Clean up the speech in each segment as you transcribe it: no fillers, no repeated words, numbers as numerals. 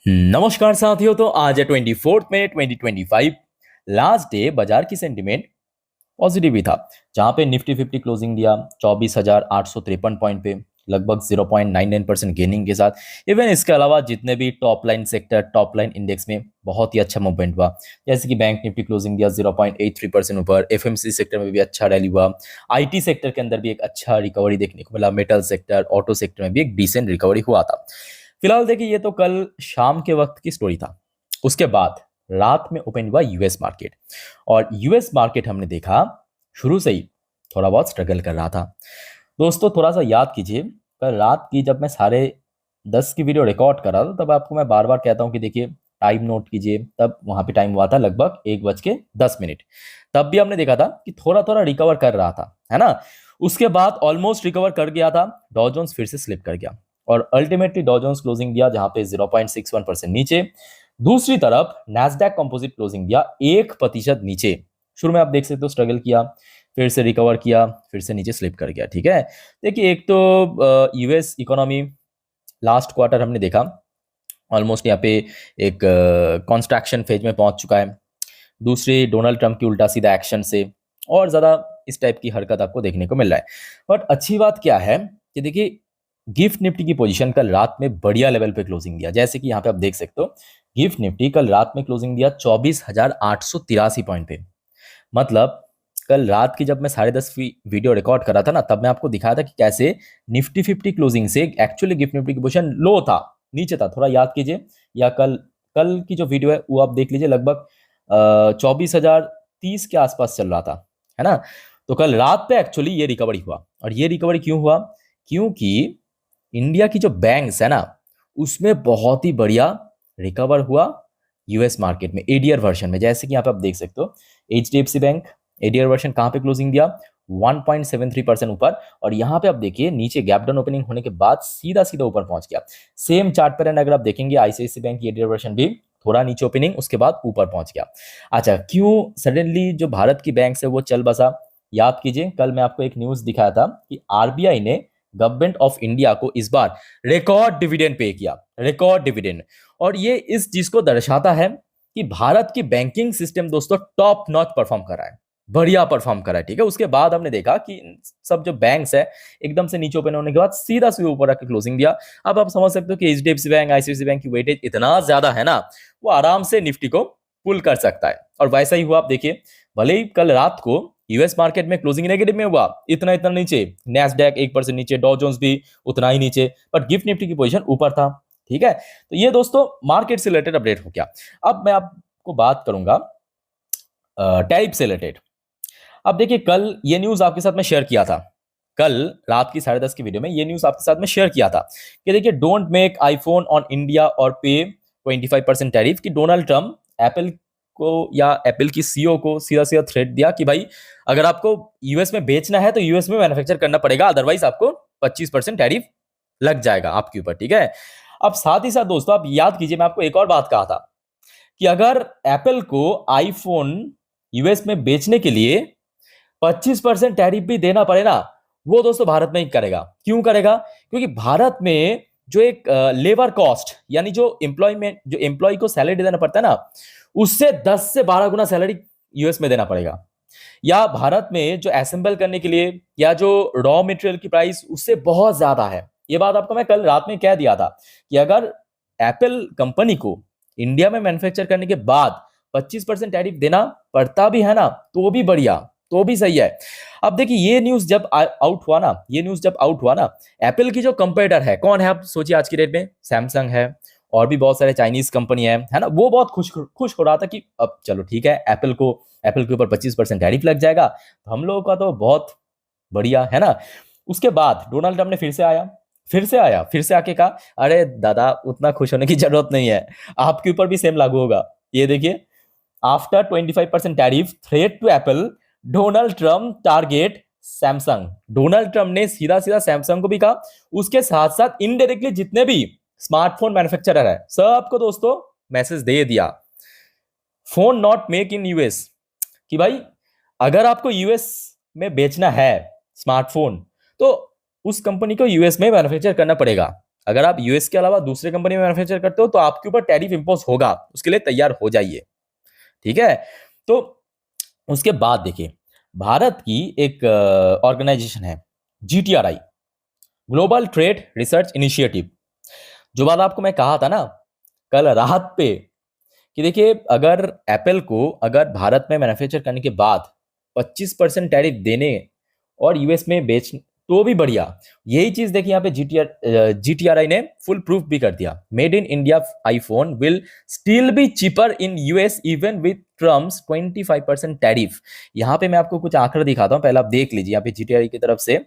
नमस्कार साथियों। तो आज है 24 मई 2025, लास्ट डे। बाजार की सेंटिमेंट पॉजिटिव ही था, जहां पे निफ्टी 50 क्लोजिंग दिया 24,853 पॉइंट पे, लगभग 0.99% गेनिंग के साथ। इवन इसके अलावा जितने भी top line sector, top line index में बहुत ही अच्छा मूवमेंट हुआ। जैसे कि बैंक निफ्टी क्लोजिंग दिया 0.83% ऊपर, एफएमसी सेक्टर में भी अच्छा रैली हुआ, आईटी सेक्टर के अंदर भी एक अच्छा रिकवरी देखने को मिला, मेटल सेक्टर, ऑटो सेक्टर में भी एक डिसेंट रिकवरी हुआ था। फिलहाल देखिए, ये तो कल शाम के वक्त की स्टोरी था। उसके बाद रात में ओपन हुआ यूएस मार्केट, और यूएस मार्केट हमने देखा शुरू से ही थोड़ा बहुत स्ट्रगल कर रहा था। दोस्तों थोड़ा सा याद कीजिए, कल रात की जब मैं 10:30 की वीडियो रिकॉर्ड कर रहा था, तब आपको मैं बार बार कहता हूं कि देखिए टाइम नोट कीजिए। तब वहां पे टाइम हुआ था लगभग 1:10। तब भी हमने देखा था कि थोड़ा थोड़ा रिकवर कर रहा था, है ना। उसके बाद ऑलमोस्ट रिकवर कर गया था, डॉ जोन्स फिर से स्लिप कर गया, और अल्टीमेटली डॉ जोन्स क्लोजिंग दिया जहां पे 0.61% नीचे। दूसरी तरफ नैस्डैक कंपोजिट क्लोजिंग दिया 1% नीचे। शुरू में आप देख सकते हो स्ट्रगल किया, फिर से रिकवर किया, फिर से नीचे स्लिप कर गया। ठीक है, देखिए एक तो यूएस इकोनॉमी लास्ट क्वार्टर हमने देखा ऑलमोस्ट यहाँ पे एक कॉन्स्ट्रक्शन फेज में पहुंच चुका है। दूसरी, डोनाल्ड ट्रंप की उल्टा सीधा एक्शन से और ज़्यादा इस टाइप की हरकत आपको देखने को मिल रहा है। बट अच्छी बात क्या है कि देखिए गिफ्ट निफ्टी की पोजीशन कल रात में बढ़िया लेवल पे क्लोजिंग दिया। जैसे कि यहाँ पे आप देख सकते हो, गिफ्ट निफ्टी कल रात में क्लोजिंग दिया 24,883 पॉइंट पे। मतलब कल रात की जब मैं 10:30 वीडियो रिकॉर्ड कर रहा था ना, तब मैं आपको दिखाया था कि कैसे निफ्टी 50 क्लोजिंग से एक्चुअली गिफ्ट निफ्टी की पोजीशन लो था, नीचे था। थोड़ा याद कीजिए, या कल कल की जो वीडियो है वो आप देख लीजिए, लगभग 24,030 के आसपास चल रहा था, है ना। तो कल रात पे एक्चुअली ये रिकवरी हुआ, और ये रिकवरी क्यों हुआ? क्योंकि इंडिया की जो बैंक्स है ना, उसमें बहुत ही बढ़िया रिकवर हुआ यूएस मार्केट में एडीआर वर्जन में। जैसे कि यहाँ पे आप देख सकते हो, एचडीएफसी बैंक एडीआर वर्जन कहाँ पे क्लोजिंग दिया 1.73% ऊपर, और यहाँ पे आप देखिए नीचे गैप डाउन ओपनिंग होने के बाद सीधा सीधा ऊपर पहुंच गया। सेम चार्ट पैटर्न अगर आप देखेंगे, आईसीआईसीआई बैंक की एडीआर वर्जन भी थोड़ा नीचे ओपनिंग, उसके बाद ऊपर पहुंच गया। अच्छा, क्यों सडनली जो भारत की बैंक है वो चल बसा? याद कीजिए, कल मैं आपको एक न्यूज दिखाया था कि आरबीआई ने गवर्नमेंट ऑफ इंडिया को इस बार रिकॉर्ड डिविडेंड पे किया, रिकॉर्ड डिविडेंड। और ये इस चीज को दर्शाता है कि भारत की बैंकिंग सिस्टम दोस्तों टॉप नॉच परफॉर्म कर रहा है, बढ़िया परफॉर्म कर रहा है। ठीक है, उसके बाद हमने देखा कि सब जो बैंक्स है एकदम से नीचे ओपन होने के बाद सीधा सीधा ऊपर आकर क्लोजिंग दिया। अब आप समझ सकते हो कि एचडीएफसी बैंक, आईसीआईसीआई बैंक की वेटेज इतना ज्यादा है ना, वो आराम से निफ्टी को पुल कर सकता है। और वैसा ही हुआ, आप देखिए भले ही कल रात को यूएस मार्केट में क्लोजिंग नेगेटिव में हुआ, इतना इतना नीचे, नैस्डैक 1% नीचे, डॉ जोन्स भी उतना ही नीचे, बट गिफ्ट निफ्टी की पोजीशन ऊपर था। ठीक है, तो ये दोस्तों मार्केट से रिलेटेड अपडेट हो गया। अब मैं आपको बात करूंगा टैरिफ से रिलेटेड। अब देखिए, कल ये न्यूज आपके साथ में शेयर किया था, कल रात की 10:30 की वीडियो में ये न्यूज आपके साथ में शेयर किया था कि देखिए don't make iPhone on India और पे 25% टैरिफ। कि डोनाल्ड ट्रंप एप्पल को या एप्पल की सीईओ को सीधा सीधा थ्रेट दिया कि भाई अगर आपको यूएस में बेचना है तो यूएस में मैन्युफैक्चर करना पड़ेगा, अदरवाइज आपको 25% टैरिफ लग जाएगा आपके ऊपर। ठीक है, अब साथ ही साथ दोस्तों आप याद कीजिए, मैं आपको एक और बात कहा था कि अगर एप्पल को आईफोन यूएस में बेचने के लिए 25% टैरिफ भी देना पड़े ना, वो दोस्तों भारत में ही करेगा। क्यों करेगा? क्योंकि भारत में जो एक लेबर कॉस्ट, यानी जो एम्प्लॉयमेंट, जो एम्प्लॉय को सैलरी देना पड़ता है ना, उससे 10 से 12 गुना सैलरी यूएस में देना पड़ेगा। या भारत में जो असेंबल करने के लिए या जो रॉ मटेरियल की प्राइस उससे बहुत ज्यादा है। ये बात आपको मैं कल रात में कह दिया था कि अगर एप्पल कंपनी को इंडिया में मैन्युफैक्चर करने के बाद 25% टैरिफ देना पड़ता भी है ना, तो भी बढ़िया, तो भी सही है। अब देखिए ये न्यूज जब आउट हुआ ना, ये न्यूज जब आउट हुआ ना, एप्पल की जो कंपेटिटर है कौन है आप सोचिए आज की डेट में? सैमसंग है, और भी बहुत सारे चाइनीज कंपनी है ना। वो बहुत खुश खुश हो रहा था कि अब चलो ठीक है, एप्पल के ऊपर 25% टैरिफ लग जाएगा, तो हम लोगों का तो बहुत बढ़िया, है ना। उसके बाद डोनाल्ड ट्रंप ने फिर से आके कहा अरे दादा उतना खुश होने की जरूरत नहीं है, आपके ऊपर भी सेम लागू होगा। ये देखिए, after 25% tariff threat to Apple, Donald Trump target Samsung. Donald Trump ने सीधा सीधा सैमसंग को भी कहा, उसके साथ साथ इनडायरेक्टली जितने भी स्मार्टफोन मैन्युफैक्चरर है सबको दोस्तों मैसेज दे दिया, phone not make in US. कि भाई अगर आपको यूएस में बेचना है स्मार्टफोन, तो उस कंपनी को यूएस में मैन्युफैक्चर करना पड़ेगा। अगर आप यूएस के अलावा दूसरे कंपनी में मैन्युफैक्चर करते हो तो आपके ऊपर टैरिफ इंपोज होगा, उसके लिए तैयार हो जाइए। ठीक है। तो उसके बाद देखिए, भारत की एक ऑर्गेनाइजेशन है जीटीआरआई, ग्लोबल ट्रेड रिसर्च इनिशिएटिव। जो बात आपको मैं कहा था ना कल रात पे, कि देखिए अगर एप्पल को अगर भारत में मैन्युफैक्चर करने के बाद 25% टैरिफ देने और यूएस में बेच तो भी बढ़िया। यही चीज देखिए यहाँ पे जीटीआरआई ने फुल प्रूफ भी कर दिया। Made in India iPhone will still be cheaper in US even with Trump's 25% tariff. यहाँ पे मैं आपको कुछ आंकड़ा दिखाता हूँ, पहले आप देख लीजिए। यहाँ पे जीटीआरआई की तरफ से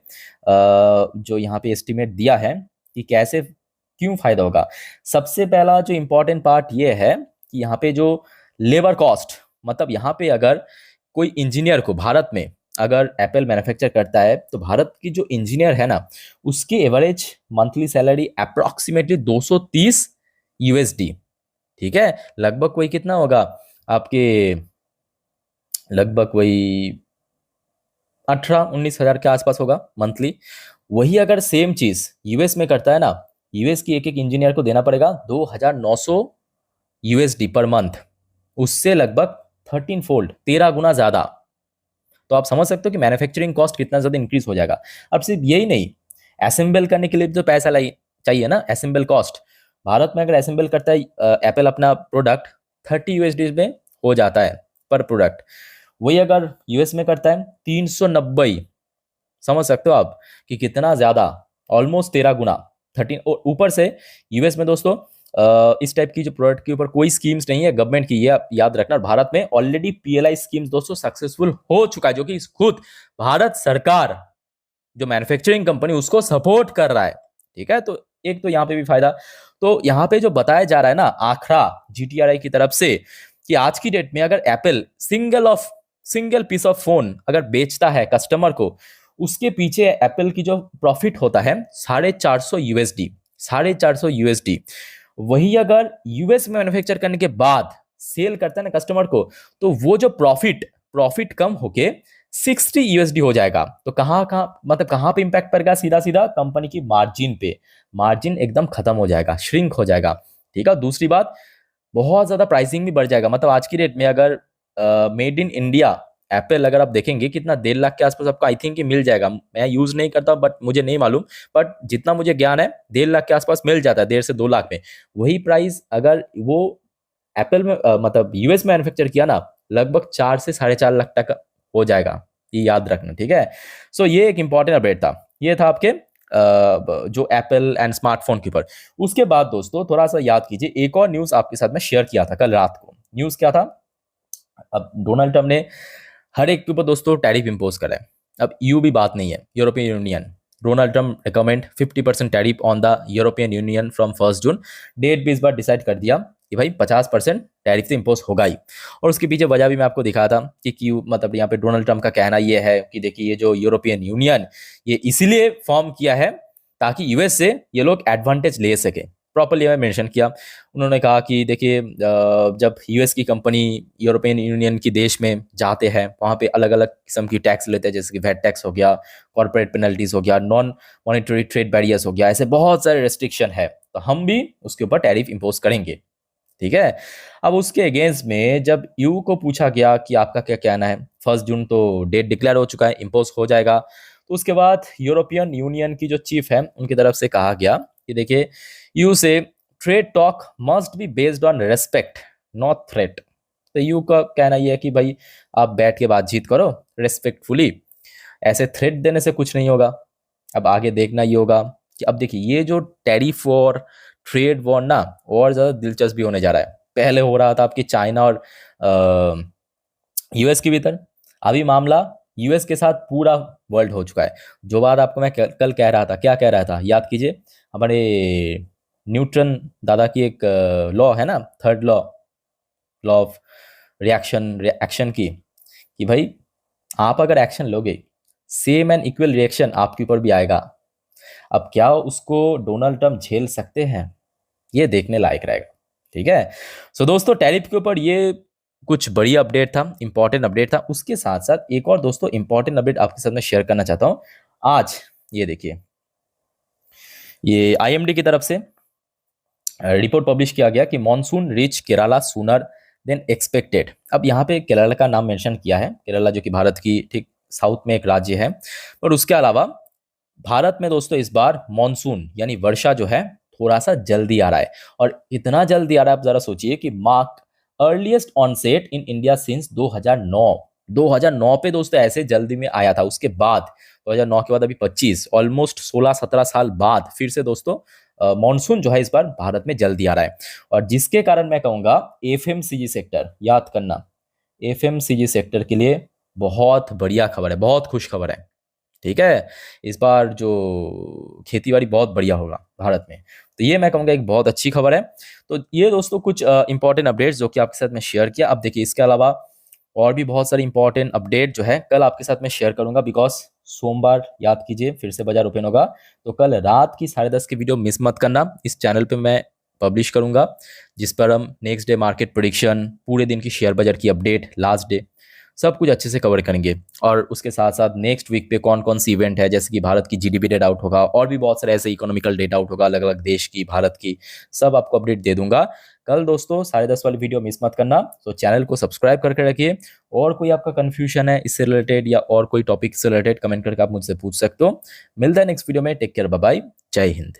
जो यहाँ पे एस्टिमेट दिया है कि कैसे क्यों फायदा होगा। सबसे पहला जो इंपॉर्टेंट पार्ट ये है कि यहाँ पे जो लेबर कॉस्ट, मतलब यहाँ पे अगर कोई इंजीनियर को भारत में अगर एप्पल मैन्युफैक्चर करता है तो भारत की जो इंजीनियर है ना उसकी average monthly salary approximately 230 USD. ठीक है, लगभग कोई कितना होगा आपके, लगभग वही 18-19 हजार के आसपास होगा मंथली। वही अगर सेम चीज यूएस में करता है ना, यूएस की एक एक इंजीनियर को देना पड़ेगा 2900 यूएसडी पर मंथ, उससे लगभग 13 फोल्ड 13 गुना ज्यादा। तो आप समझ सकते हो कि मैन्युफैक्चरिंग कॉस्ट कितना ज्यादा इंक्रीज हो जाएगा। अब सिर्फ यही नहीं, असेंबल करने के लिए भी तो पैसा चाहिए ना, असेंबल कॉस्ट। भारत में अगर असेंबल करता है एप्पल अपना प्रोडक्ट 30 यूएसडी में हो जाता है पर प्रोडक्ट। वही अगर यूएस में करता है 390। समझ सकते हो आप कि कितना ज्यादा, ऑलमोस्ट 13 गुना 13। और ऊपर से यूएस में दोस्तों इस टाइप की जो प्रोडक्ट के ऊपर कोई स्कीम्स नहीं है गवर्नमेंट की, ये आप याद रखना। भारत में ऑलरेडी पीएलआई स्कीम्स दोस्तों सक्सेसफुल हो चुका है, जो कि खुद भारत सरकार जो मैन्युफैक्चरिंग कंपनी उसको सपोर्ट कर रहा है। ठीक है, तो एक तो यहाँ पे भी फायदा। तो यहाँ पे जो बताया जा रहा है ना आंकड़ा जीटीआरआई की तरफ से, कि आज की डेट में अगर Apple single piece of phone अगर बेचता है कस्टमर को, उसके पीछे एप्पल की जो प्रॉफिट होता है 450 यूएसडी, 450 यूएसडी। वही अगर यूएस में मैन्युफैक्चर करने के बाद सेल करता है ना कस्टमर को, तो वो जो प्रॉफिट कम होके 60 यूएसडी हो जाएगा। तो कहाँ पे इंपैक्ट पड़ेगा, सीधा सीधा कंपनी की मार्जिन पे। मार्जिन एकदम खत्म हो जाएगा, श्रिंक हो जाएगा। ठीक है, दूसरी बात, बहुत ज्यादा प्राइसिंग भी बढ़ जाएगा। मतलब आज की डेट में अगर मेड इन इंडिया एप्पल अगर आप देखेंगे कितना 1.5 लाख के आसपास आपको आई थिंक मिल जाएगा। मैं यूज नहीं करता बट मुझे नहीं मालूम, बट जितना मुझे ज्ञान है 1.5 लाख के आसपास मिल जाता है, 1.5 से 2 लाख में। वही प्राइस अगर वो एप्पल में मतलब यूएस में मैन्युफैक्चर किया ना, लगभग 4 से 4.5 लाख तक हो जाएगा, ये याद रखना। ठीक है, सो ये एक इंपॉर्टेंट अपडेट था। ये था आपके जो एप्पल एंड स्मार्टफोन के ऊपर। उसके बाद दोस्तों थोड़ा सा याद कीजिए, एक और न्यूज आपके साथ में शेयर किया था कल रात को। न्यूज क्या था, अब डोनाल्ड ट्रम्प ने हर एक के ऊपर दोस्तों टैरिफ इंपोज करा है। अब यूं भी बात नहीं है, European Union, Donald Trump recommend 50% tariff on the European Union from 1 June. Date भी इस बार डिसाइड कर दिया कि भाई 50% टैरिफ से इंपोज होगा ही। और उसके पीछे वजह भी मैं आपको दिखाया था कि क्यों, मतलब यहाँ पे डोनाल्ड ट्रम्प का कहना ये है कि देखिए ये जो यूरोपियन यूनियन ये इसीलिए फॉर्म किया है ताकि यूएस से ये लोग एडवांटेज ले सके। प्रॉपरली मैं मेंशन किया। उन्होंने कहा कि देखिए जब यूएस की कंपनी यूरोपियन यूनियन की देश में जाते हैं वहाँ पे अलग अलग किस्म की टैक्स लेते हैं, जैसे कि वैट टैक्स हो गया, कॉर्पोरेट पेनल्टीज हो गया, नॉन मॉनिटरी ट्रेड बैरियर्स हो गया, ऐसे बहुत सारे रेस्ट्रिक्शन है। तो हम भी उसके ऊपर टैरिफ इंपोज करेंगे। ठीक है, अब उसके अगेंस्ट में जब यू को पूछा गया कि आपका क्या कहना है, 1 जून तो डेट डिक्लेयर हो चुका है, इंपोज हो जाएगा। तो उसके बाद यूरोपियन यूनियन की जो चीफ है उनकी तरफ से कहा गया कि देखिए यू से trade talk must be based on respect not threat. तो यू का कहना यह है कि भाई आप बैठ के बातचीत करो रेस्पेक्टफुली, ऐसे थ्रेट देने से कुछ नहीं होगा। अब आगे देखना ये होगा कि अब देखिए ये जो टैरिफ वॉर, ट्रेड वॉर ना और ज़्यादा दिलचस्प भी होने जा रहा है। पहले हो रहा था आपकी चाइना और यूएस के भीतर, अभी मामला यूएस के साथ पूरा वर्ल्ड हो चुका है। जो बात आपको मैं कल कह रहा था, क्या कह रहा था याद कीजिए, हमारे न्यूटन दादा की एक लॉ है ना, third law, law of reaction की, कि भाई आप अगर एक्शन लोगे सेम एंड इक्वल रिएक्शन आपके ऊपर भी आएगा। अब क्या उसको डोनाल्ड ट्रम्प झेल सकते हैं, ये देखने लायक रहेगा। ठीक है, सो दोस्तों टैरिफ के ऊपर ये कुछ बड़ी अपडेट था, इंपॉर्टेंट अपडेट था। उसके साथ साथ एक और दोस्तों इंपॉर्टेंट अपडेट आपके साथ में शेयर करना चाहता हूं आज। ये देखिए, ये आईएमडी की तरफ से रिपोर्ट पब्लिश किया गया कि monsoon reach Kerala sooner than expected. अब यहाँ पे केरला का नाम मेंशन किया है, केरला जो कि भारत की ठीक साउथ में एक राज्य है। और उसके अलावा भारत में दोस्तों इस बार मॉनसून यानी वर्षा जो है थोड़ा सा जल्दी आ रहा है, और इतना जल्दी आ रहा है, आप जरा सोचिए कि mark earliest onset in India since 2009। 2009 पे दोस्तों ऐसे जल्दी में आया था। उसके बाद 2009 के बाद अभी 25 ऑलमोस्ट 16-17 साल बाद फिर से दोस्तों मॉनसून जो है इस बार भारत में जल्दी आ रहा है। और जिसके कारण मैं कहूंगा एफएमसीजी सेक्टर, याद करना, एफएमसीजी सेक्टर के लिए बहुत बढ़िया खबर है, बहुत खुश खबर है। ठीक है, इस बार जो खेती बाड़ी बहुत बढ़िया होगा भारत में, तो ये मैं कहूँगा एक बहुत अच्छी खबर है। तो ये दोस्तों कुछ इंपॉर्टेंट अपडेट्स जो कि आपके साथ मैं शेयर किया। अब देखिए इसके अलावा और भी बहुत सारे इंपॉर्टेंट अपडेट जो है कल आपके साथ मैं शेयर करूंगा, बिकॉज सोमवार याद कीजिए फिर से बाजार ओपन होगा। तो कल रात की 10:30 की वीडियो मिस मत करना, इस चैनल पे मैं पब्लिश करूंगा, जिस पर हम नेक्स्ट डे मार्केट प्रेडिक्शन, पूरे दिन की शेयर बाजार की अपडेट, लास्ट डे, सब कुछ अच्छे से कवर करेंगे। और उसके साथ साथ नेक्स्ट वीक पे कौन कौन सी इवेंट है, जैसे कि भारत की जीडीपी डेटा आउट होगा और भी बहुत सारे ऐसे इकोनॉमिकल डेटा आउट होगा अलग अलग देश की, भारत की, सब आपको अपडेट दे दूंगा कल। दोस्तों 10:30 वाली वीडियो मिस मत करना, तो चैनल को सब्सक्राइब करके रखिए। और कोई आपका कंफ्यूजन है इससे रिलेटेड या और कोई टॉपिक से रिलेटेड, कमेंट करके आप मुझसे पूछ सकते हो। मिलता है नेक्स्ट वीडियो में, टेक केयर, बाय बाय, जय हिंद।